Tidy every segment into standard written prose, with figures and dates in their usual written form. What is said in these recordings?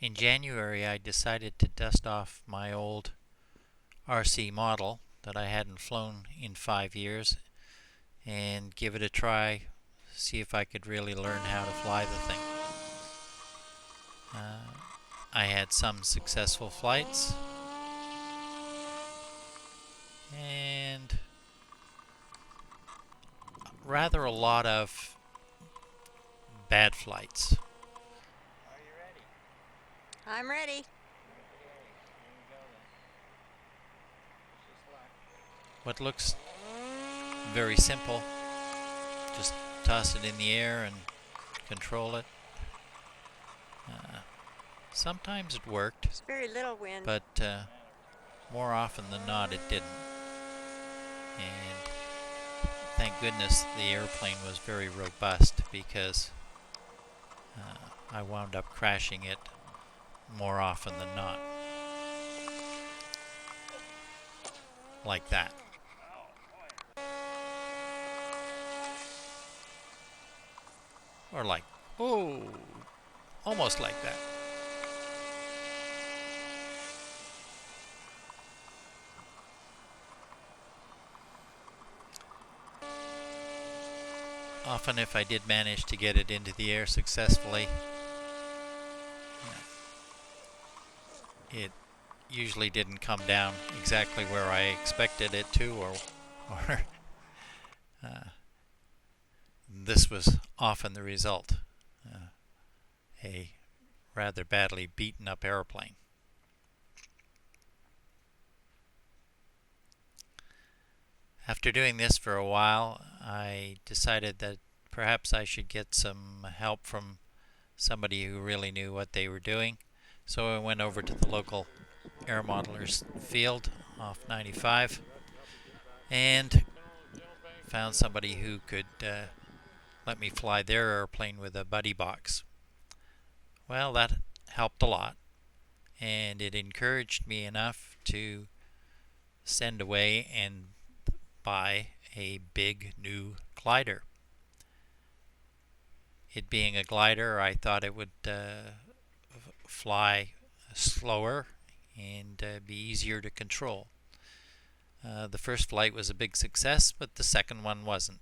In January, I decided to dust off my old RC model that I hadn't flown in 5 years and give it a try, see if I could really learn how to fly the thing. I had some successful flights and rather a lot of bad flights. Are you ready? I'm ready. Okay, here we go then. Wish us luck. What looks very simple, just toss it in the air and control it. Sometimes it worked, There's very little wind. but What's the matter with you? more often than not it didn't. And thank goodness the airplane was very robust because I wound up crashing it more often than not. Like that. Oh, boy. Or like, oh, almost like that. Often if I did manage to get it into the air successfully, it usually didn't come down exactly where I expected it to, or this was often the result. A rather badly beaten up airplane. After doing this for a while, I decided that perhaps I should get some help from somebody who really knew what they were doing. So I went over to the local air modelers field off 95 and found somebody who could let me fly their airplane with a buddy box. Well, that helped a lot, and it encouraged me enough to send away and buy a big new glider. It being a glider, I thought it would fly slower and be easier to control. The first flight was a big success, but the second one wasn't.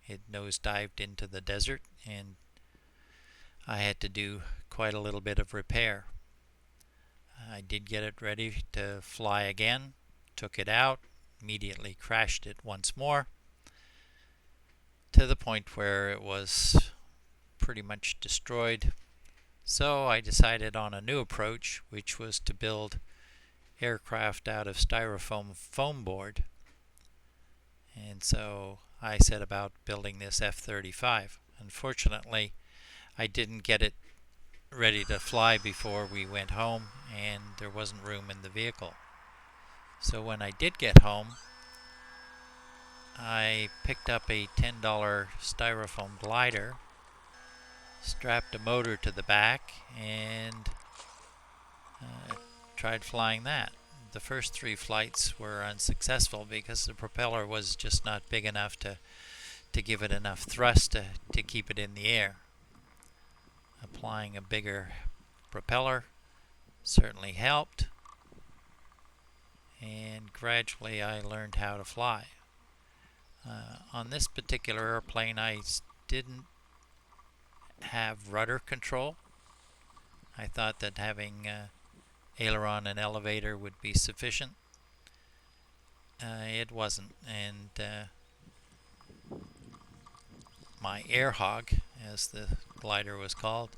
It nosedived into the desert, and I had to do quite a little bit of repair. I did get it ready to fly again, took it out, immediately crashed it once more, to the point where it was pretty much destroyed. So I decided on a new approach, which was to build aircraft out of styrofoam foam board. And so I set about building this F-35. Unfortunately, I didn't get it ready to fly before we went home, and there wasn't room in the vehicle. So when I did get home, I picked up a $10 styrofoam glider, strapped a motor to the back, and tried flying that. The first 3 flights were unsuccessful because the propeller was just not big enough to give it enough thrust to keep it in the air. Applying a bigger propeller certainly helped, and gradually I learned how to fly. On this particular airplane, I didn't have rudder control. I thought that having aileron and elevator would be sufficient. It wasn't, and my air hog, as the glider was called,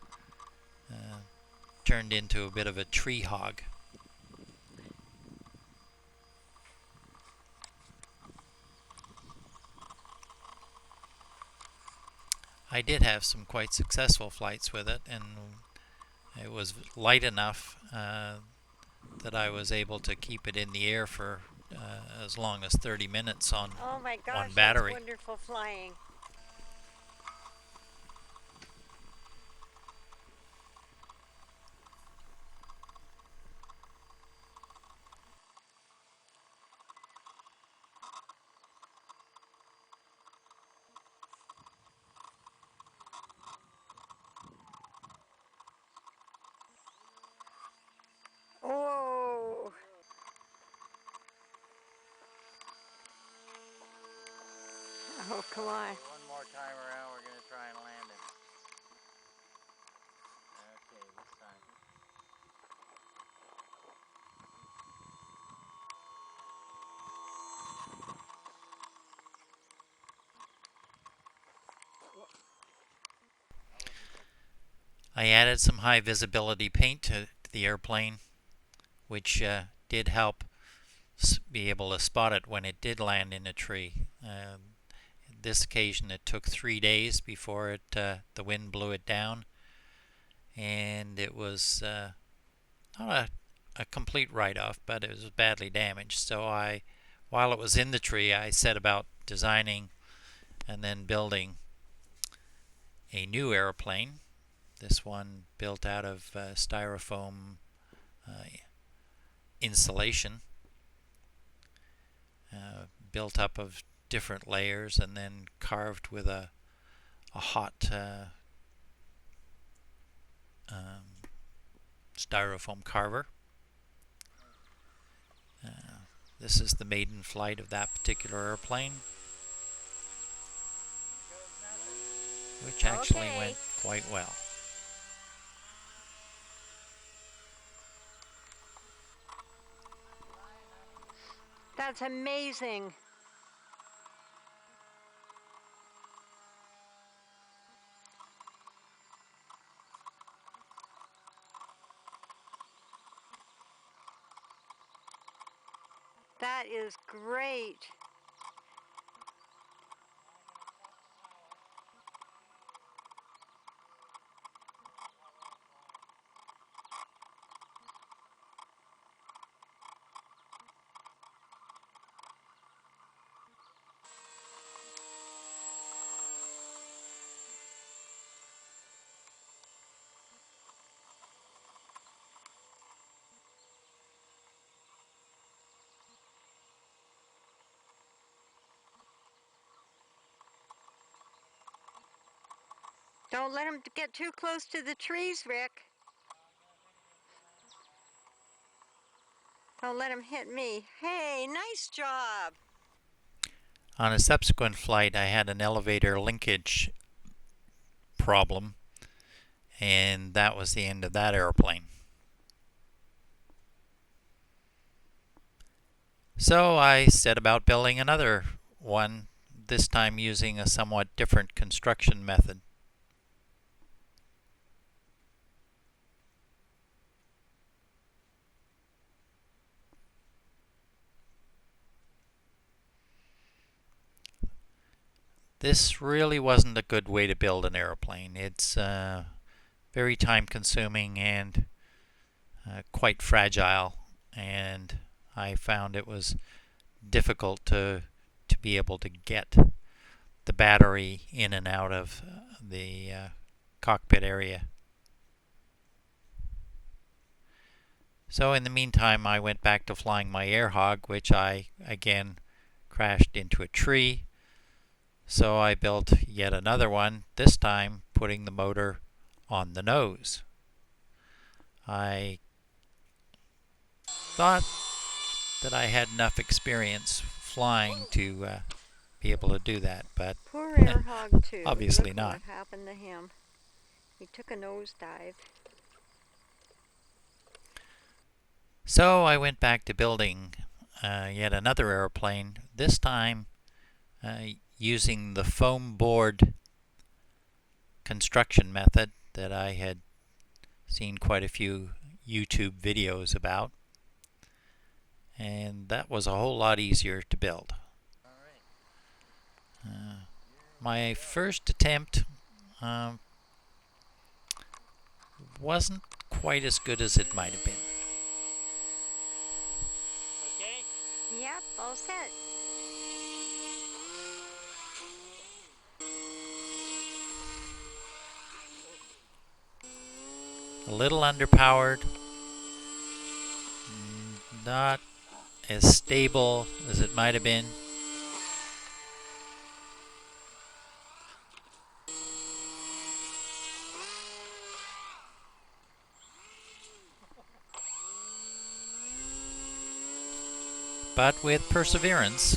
turned into a bit of a tree hog. I did have some quite successful flights with it, and it was light enough that I was able to keep it in the air for as long as 30 minutes on Oh my one gosh, that's battery. wonderful flying. Oh, come on. One more time around, we're gonna try and land him. Okay, this time. I added some high visibility paint to the airplane, which did help be able to spot it when it did land in a tree. This occasion it took 3 days before the wind blew it down, and it was not a complete write-off, but it was badly damaged. So while it was in the tree, I set about designing and then building a new airplane. This one built out of styrofoam insulation, built up of different layers and then carved with a hot styrofoam carver. This is the maiden flight of that particular airplane, which actually Okay. went quite well. That's amazing. That is great. Don't let him get too close to the trees, Rick. Don't let him hit me. Hey, nice job. On a subsequent flight, I had an elevator linkage problem, and that was the end of that airplane. So I set about building another one, this time using a somewhat different construction method. This really wasn't a good way to build an airplane. It's very time consuming and quite fragile, and I found it was difficult to be able to get the battery in and out of the cockpit area. So in the meantime, I went back to flying my Airhog, which I again crashed into a tree. So I built yet another one, this time putting the motor on the nose. I thought that I had enough experience flying to be able to do that, but Poor Airhog, too. Obviously Look not. what happened to him. He took a nosedive. so I went back to building yet another airplane, this time using the foam board construction method that I had seen quite a few YouTube videos about, and that was a whole lot easier to build. My first attempt wasn't quite as good as it might have been. Okay? Yep, all set. A little underpowered, not as stable as it might have been. But with perseverance,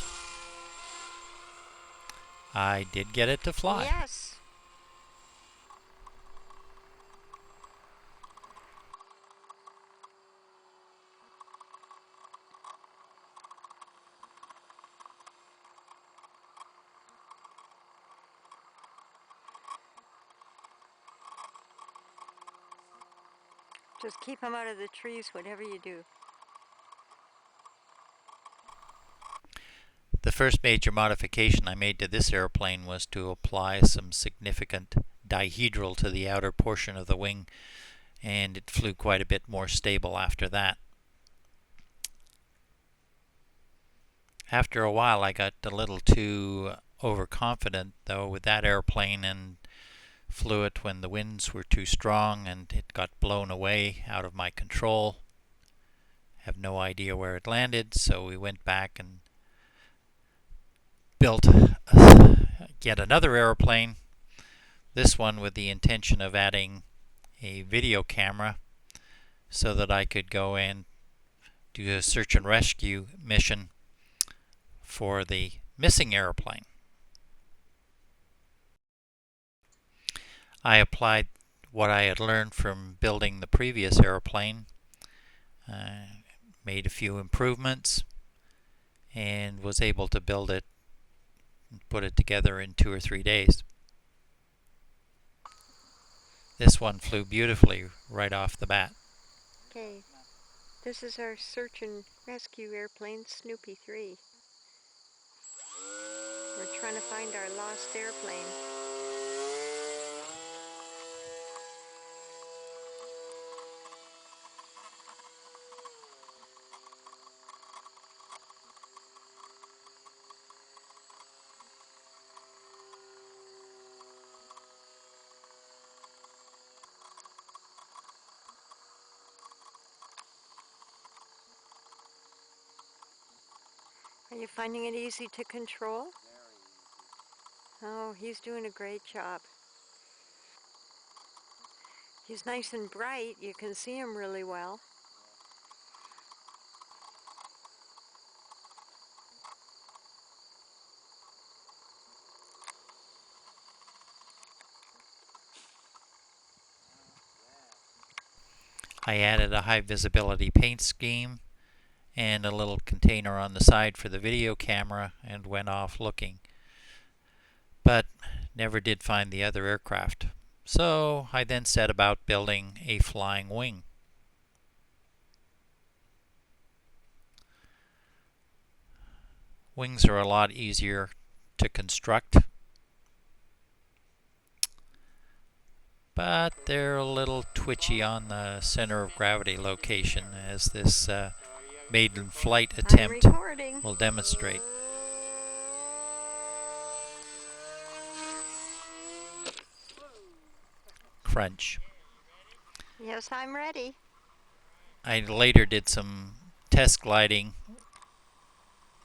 I did get it to fly. Yes. Just keep them out of the trees, whatever you do. The first major modification I made to this airplane was to apply some significant dihedral to the outer portion of the wing, and it flew quite a bit more stable after that. After a while I got a little too overconfident though with that airplane and flew it when the winds were too strong, and it got blown away out of my control. Have no idea where it landed, so we went back and built yet another airplane, this one with the intention of adding a video camera so that I could go and do a search and rescue mission for the missing airplane. I applied what I had learned from building the previous airplane, made a few improvements, and was able to build it and put it together in 2 or 3 days. This one flew beautifully right off the bat. Okay. This is our search and rescue airplane, Snoopy 3. We're trying to find our lost airplane. Are you finding it easy to control? Oh, he's doing a great job. He's nice and bright. You can see him really well. I added a high visibility paint scheme and a little container on the side for the video camera and went off looking, but never did find the other aircraft. So I then set about building a flying wing. Wings are a lot easier to construct, but they're a little twitchy on the center of gravity location, as this maiden flight attempt will demonstrate. Crunch. Yes, I'm ready. I later did some test gliding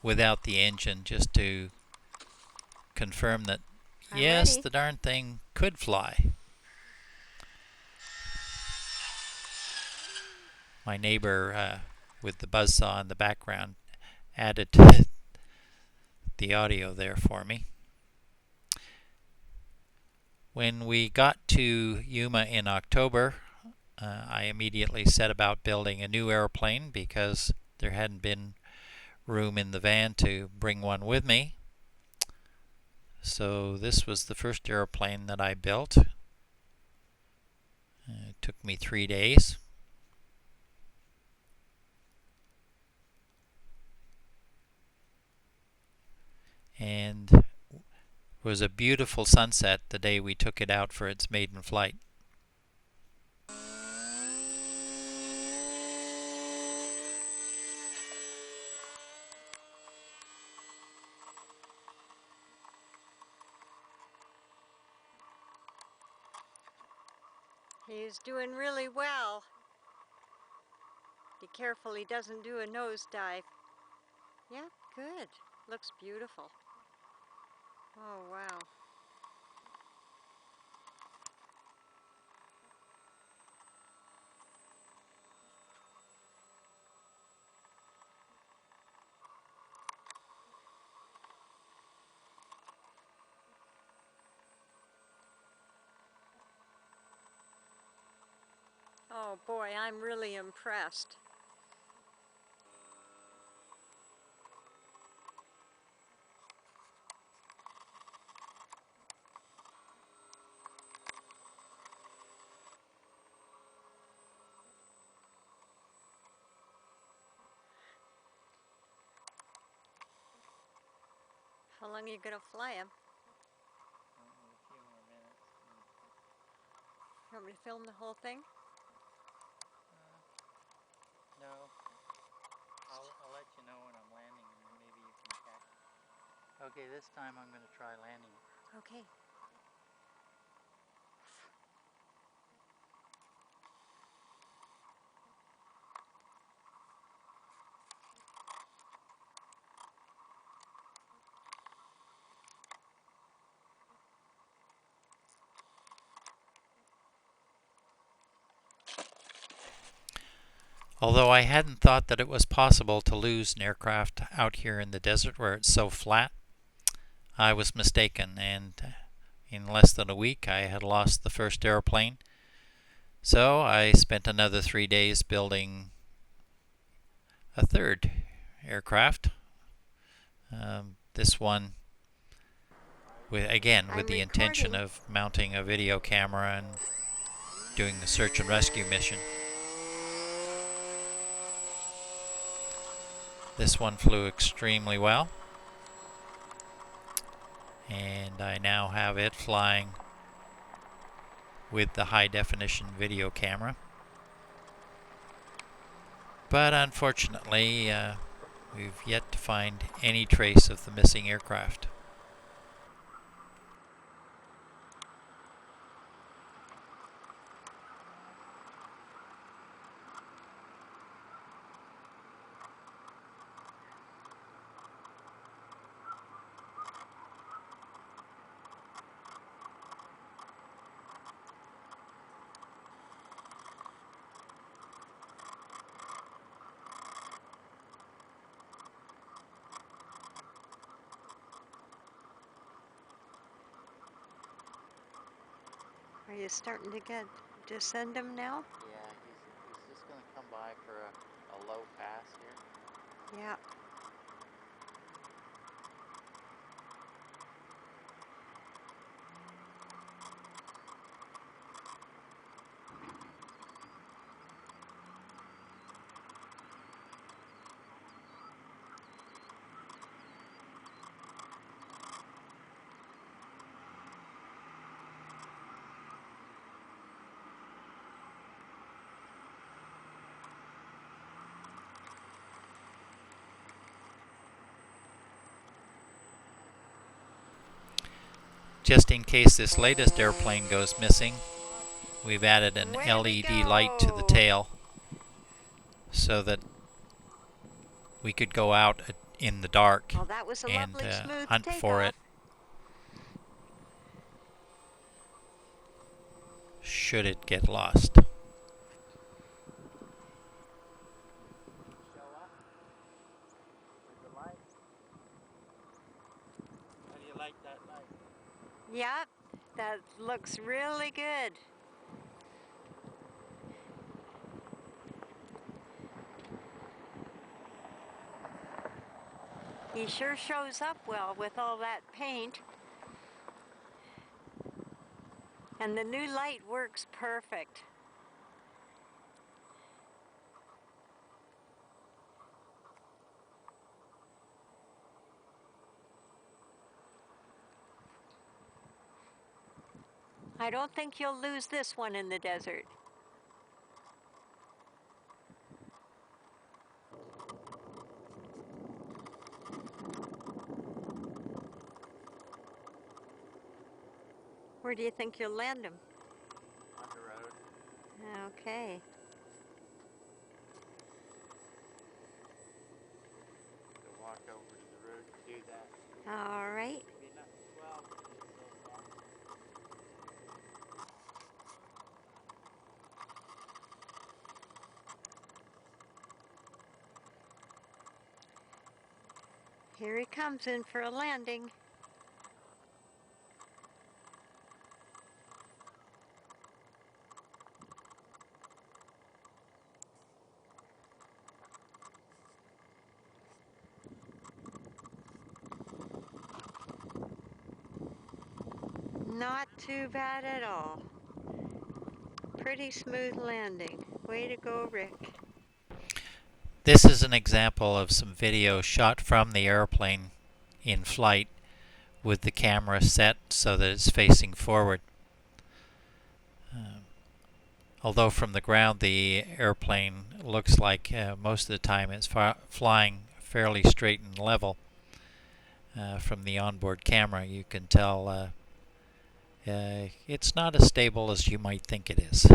without the engine just to confirm that yes, ready. the darn thing could fly. My neighbor with the buzzsaw in the background added the audio there for me. When we got to Yuma in October, I immediately set about building a new airplane because there hadn't been room in the van to bring one with me. So this was the first airplane that I built. It took me 3 days. And it was a beautiful sunset the day we took it out for its maiden flight. He's doing really well. Be careful he doesn't do a nosedive. Yeah, good. Looks beautiful. Oh, wow. Oh boy, I'm really impressed. How long are you gonna fly him? Only a few more minutes. You want me to film the whole thing? No. I'll let you know when I'm landing, and maybe you can catch. Okay, this time I'm going to try landing it. Okay. Although I hadn't thought that it was possible to lose an aircraft out here in the desert where it's so flat, I was mistaken, and in less than a week I had lost the first airplane. So I spent another 3 days building a third aircraft. This one, with the intention of mounting a video camera and doing a search and rescue mission. This one flew extremely well, and I now have it flying with the high definition video camera. But unfortunately, we've yet to find any trace of the missing aircraft. Are you starting to send him now? Yeah, he's just going to come by for a low pass here. Yeah. Just in case this latest airplane goes missing, we've added an LED light to the tail so that we could go out in the dark Oh, that was a and lovely smooth hunt for it should it get lost. Show up with the light. How do you like that light? Yep, that looks really good. He sure shows up well with all that paint. And the new light works perfect. I don't think you'll lose this one in the desert. Where do you think you'll land him? On the road. Okay. To walk over to the road to do that. All right. Maybe not 12 minutes so far. Here he comes in for a landing. Not too bad at all. Pretty smooth landing. Way to go, Rick. This is an example of some video shot from the airplane in flight with the camera set so that it's facing forward. Although from the ground the airplane looks like most of the time it's flying fairly straight and level, from the onboard camera you can tell it's not as stable as you might think it is.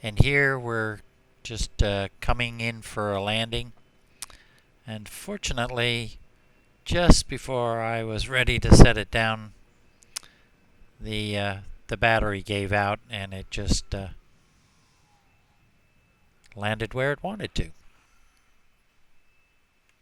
And here we're just coming in for a landing, and fortunately just before I was ready to set it down, the battery gave out and it just landed where it wanted to.